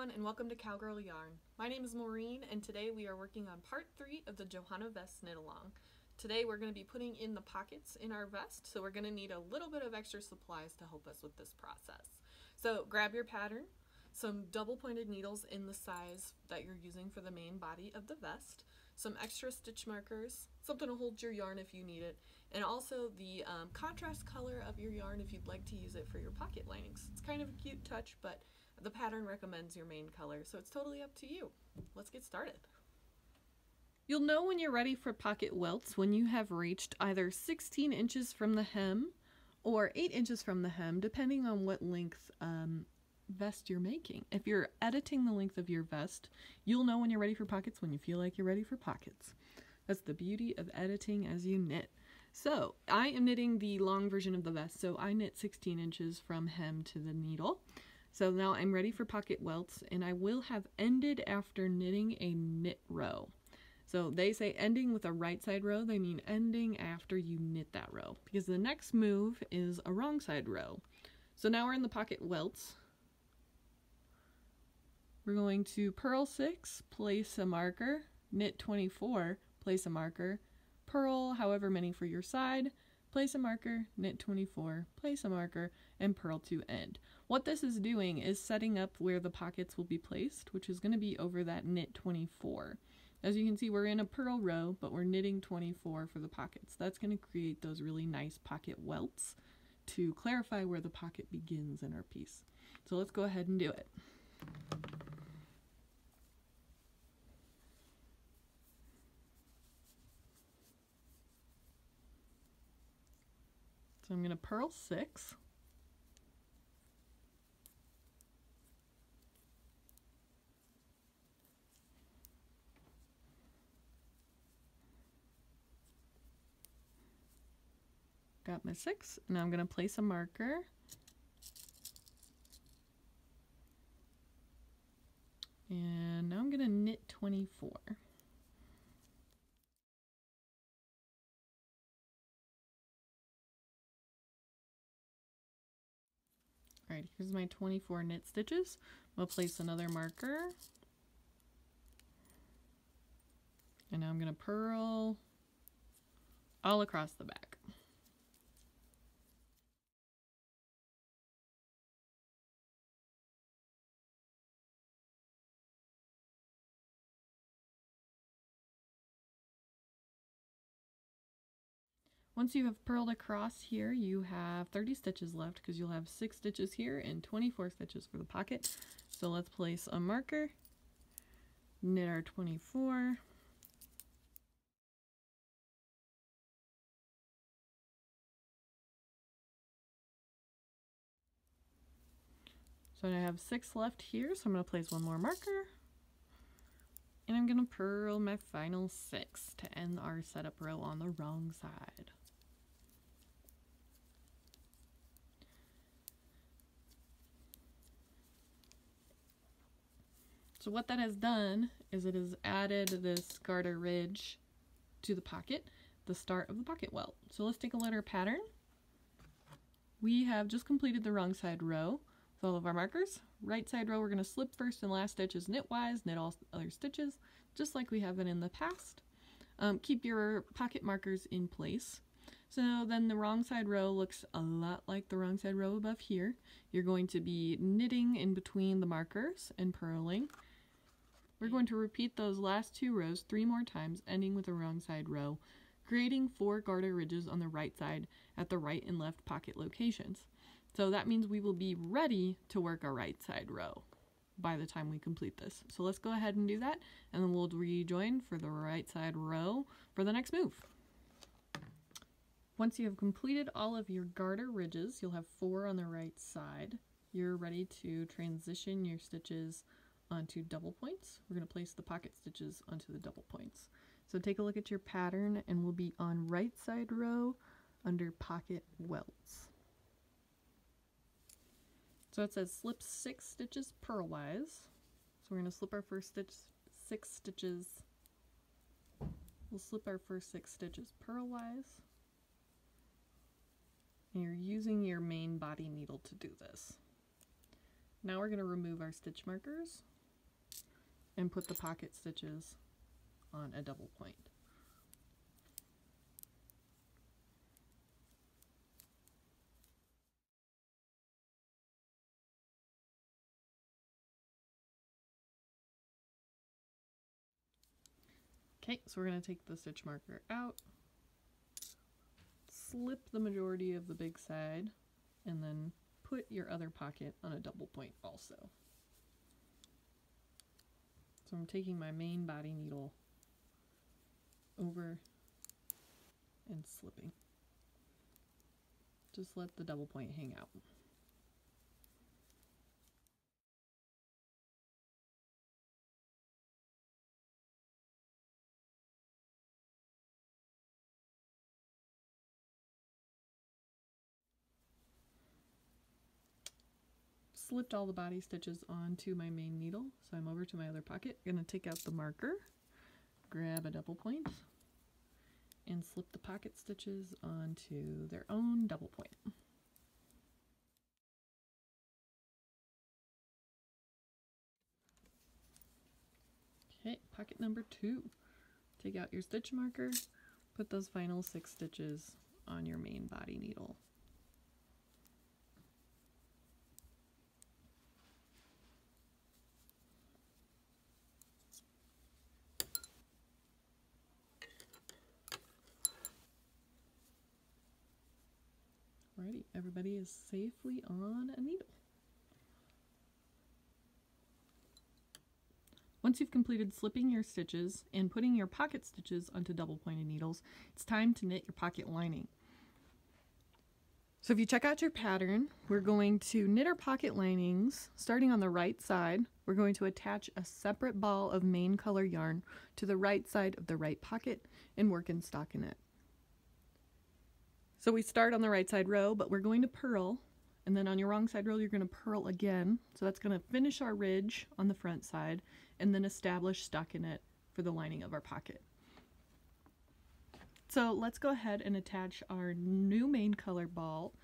everyone, and welcome to Cowgirl Yarn. My name is Maureen, and today we are working on part 3 of the Johanna vest knit along. Today we're going to be putting in the pockets in our vest, so we're going to need a little bit of extra supplies to help us with this process. So grab your pattern, some double pointed needles in the size that you're using for the main body of the vest, some extra stitch markers, something to hold your yarn if you need it, and also the contrast color of your yarn if you'd like to use it for your pocket linings. It's kind of a cute touch, but the pattern recommends your main color, so it's totally up to you. Let's get started. You'll know when you're ready for pocket welts when you have reached either 16 inches from the hem or 8 inches from the hem, depending on what length vest you're making. If you're editing the length of your vest, you'll know when you're ready for pockets when you feel like you're ready for pockets. That's the beauty of editing as you knit. So I am knitting the long version of the vest, so I knit 16 inches from hem to the needle. So now I'm ready for pocket welts, and I will have ended after knitting a knit row. So they say ending with a right side row, they mean ending after you knit that row, because the next move is a wrong side row. So now we're in the pocket welts. We're going to purl 6, place a marker, knit 24, place a marker, purl however many for your side, place a marker, knit 24, place a marker, and purl to end. What this is doing is setting up where the pockets will be placed, which is going to be over that knit 24. As you can see, we're in a purl row, but we're knitting 24 for the pockets. That's going to create those really nice pocket welts to clarify where the pocket begins in our piece. So let's go ahead and do it. So I'm going to purl 6. Got my 6. Now I'm going to place a marker. And now I'm going to knit 24. Alright, here's my 24 knit stitches. I'll place another marker. And now I'm going to purl all across the back. Once you have purled across here, you have 30 stitches left because you'll have 6 stitches here and 24 stitches for the pocket. So let's place a marker, knit our 24. So I have 6 left here, so I'm going to place one more marker. And I'm going to purl my final 6 to end our setup row on the wrong side. So what that has done is it has added this garter ridge to the pocket, the start of the pocket welt. So let's take a look at our pattern. We have just completed the wrong side row with all of our markers. Right side row, we're going to slip first and last stitches knitwise, knit all other stitches, just like we have been in the past. Keep your pocket markers in place. So then the wrong side row looks a lot like the wrong side row above here. You're going to be knitting in between the markers and purling. We're going to repeat those last 2 rows 3 more times, ending with a wrong side row, creating 4 garter ridges on the right side at the right and left pocket locations. So that means we will be ready to work our right side row by the time we complete this. So let's go ahead and do that, and then we'll rejoin for the right side row for the next move. Once you have completed all of your garter ridges, you'll have 4 on the right side. You're ready to transition your stitches onto double points. We're going to place the pocket stitches onto the double points. So take a look at your pattern, and we'll be on right side row under pocket welts. So it says slip 6 stitches purlwise. So we're going to slip our first 6 stitches. We'll slip our first 6 stitches purlwise. And you're using your main body needle to do this. Now we're going to remove our stitch markers. and put the pocket stitches on a double point. Okay, so we're going to take the stitch marker out, slip the majority of the big side, and then put your other pocket on a double point also. So I'm taking my main body needle over and slipping. Just let the double point hang out. Slipped all the body stitches onto my main needle, so I'm over to my other pocket. I'm going to take out the marker, grab a double point, and slip the pocket stitches onto their own double point. Okay, pocket number 2. Take out your stitch marker, put those final 6 stitches on your main body needle. Alrighty, everybody is safely on a needle. Once you've completed slipping your stitches and putting your pocket stitches onto double pointed needles, it's time to knit your pocket lining. So if you check out your pattern, we're going to knit our pocket linings starting on the right side. We're going to attach a separate ball of main color yarn to the right side of the right pocket and work in stockinette. So we start on the right side row, but we're going to purl, and then on your wrong side row you're going to purl again. So that's going to finish our ridge on the front side and then establish stockinette for the lining of our pocket. So let's go ahead and attach our new main color ball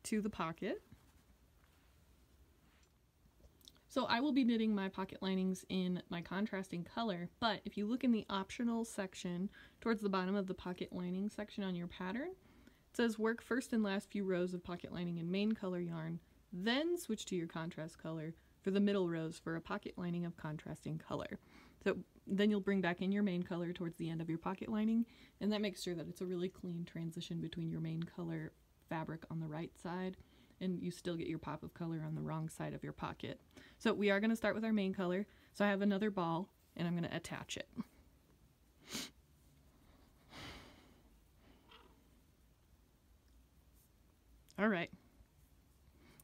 to the pocket. So I will be knitting my pocket linings in my contrasting color, but if you look in the optional section towards the bottom of the pocket lining section on your pattern, it says work first and last few rows of pocket lining in main color yarn, then switch to your contrast color for the middle rows for a pocket lining of contrasting color. So then you'll bring back in your main color towards the end of your pocket lining, and that makes sure that it's a really clean transition between your main color fabric on the right side and you still get your pop of color on the wrong side of your pocket. So we are going to start with our main color. So I have another ball and I'm going to attach it. All right,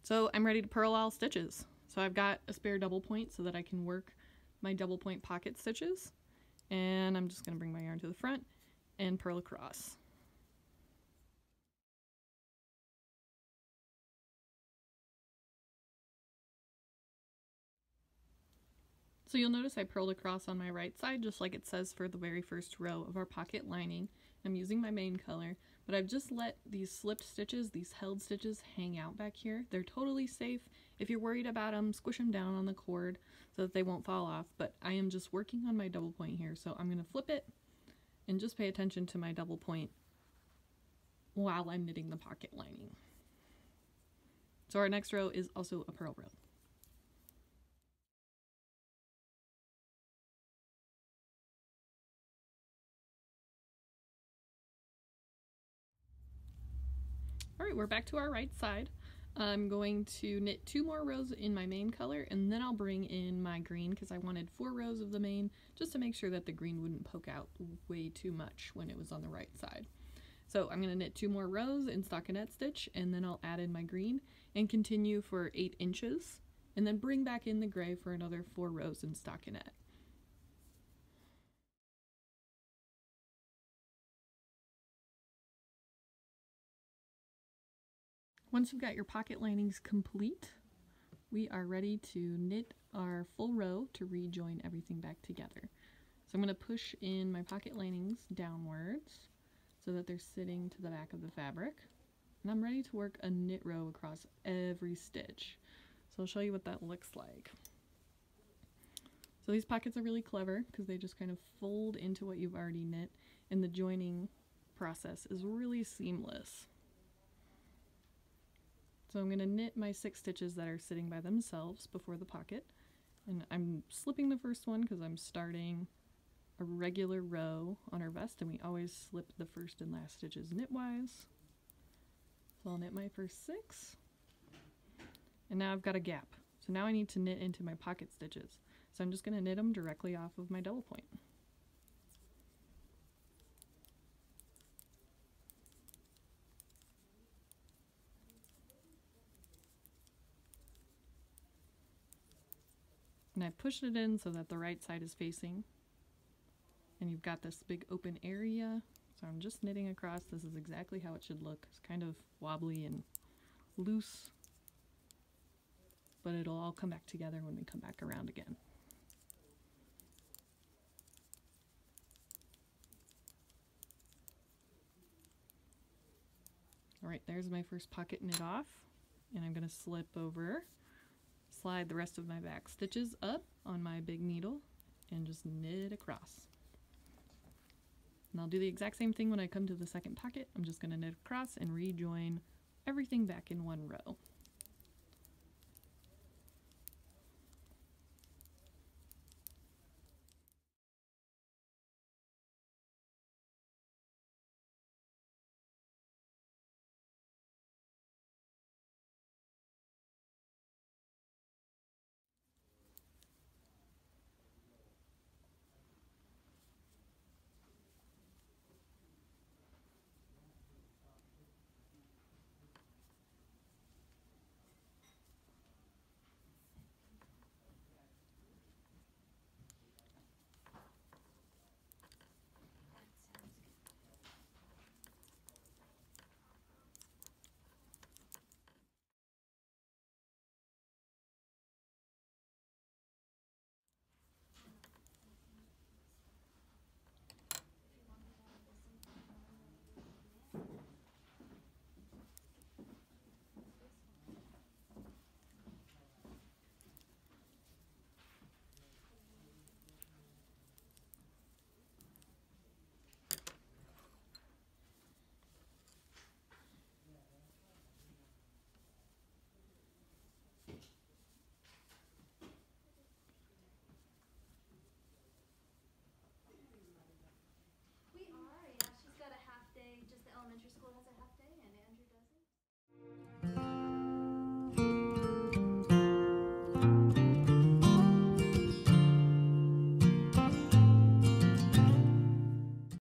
so I'm ready to purl all stitches. So I've got a spare double point so that I can work my double point pocket stitches, and I'm just going to bring my yarn to the front and purl across. So you'll notice I purled across on my right side just like it says for the very first row of our pocket lining. I'm using my main color, but I've just let these slipped stitches, these held stitches, hang out back here. They're totally safe. If you're worried about them, squish them down on the cord so that they won't fall off, but I am just working on my double point here, so I'm going to flip it and just pay attention to my double point while I'm knitting the pocket lining. So our next row is also a purl row. Alright, we're back to our right side. I'm going to knit 2 more rows in my main color, and then I'll bring in my green because I wanted 4 rows of the main just to make sure that the green wouldn't poke out way too much when it was on the right side. So I'm going to knit 2 more rows in stockinette stitch, and then I'll add in my green and continue for 8 inches, and then bring back in the gray for another 4 rows in stockinette. Once you've got your pocket linings complete, we are ready to knit our full row to rejoin everything back together. So I'm going to push in my pocket linings downwards so that they're sitting to the back of the fabric. And I'm ready to work a knit row across every stitch. So I'll show you what that looks like. So these pockets are really clever because they just kind of fold into what you've already knit, and the joining process is really seamless. So I'm going to knit my 6 stitches that are sitting by themselves before the pocket, and I'm slipping the first one because I'm starting a regular row on our vest, and we always slip the first and last stitches knitwise. So I'll knit my first 6, and now I've got a gap. So now I need to knit into my pocket stitches. So I'm just going to knit them directly off of my double point. And I pushed it in so that the right side is facing. And you've got this big open area. So I'm just knitting across. This is exactly how it should look. It's kind of wobbly and loose, but it'll all come back together when we come back around again. All right, there's my first pocket knit off, and I'm going to slip over, slide the rest of my back stitches up on my big needle, and just knit across. And I'll do the exact same thing when I come to the second pocket. I'm just going to knit across and rejoin everything back in one row.